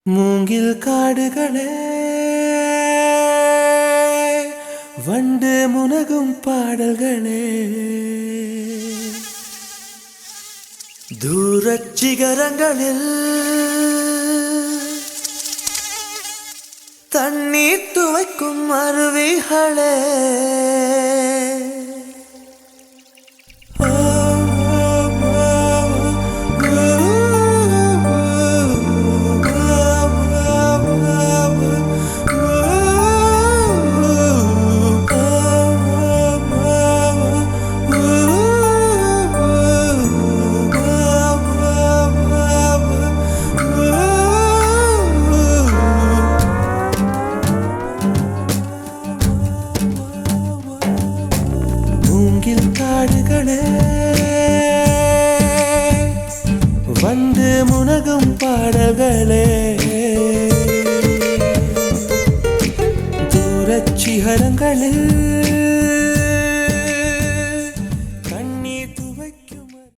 மூங்கில் காடுகளே வண்டு முனகும் பாடல்களே தூரச் சிகரங்களில் தண்ணீர் துவைக்கும் அருவிகளே மூங்கில் காடுகளே வந்து முனகும் பாடல்களே தூரச் சிகரங்களில்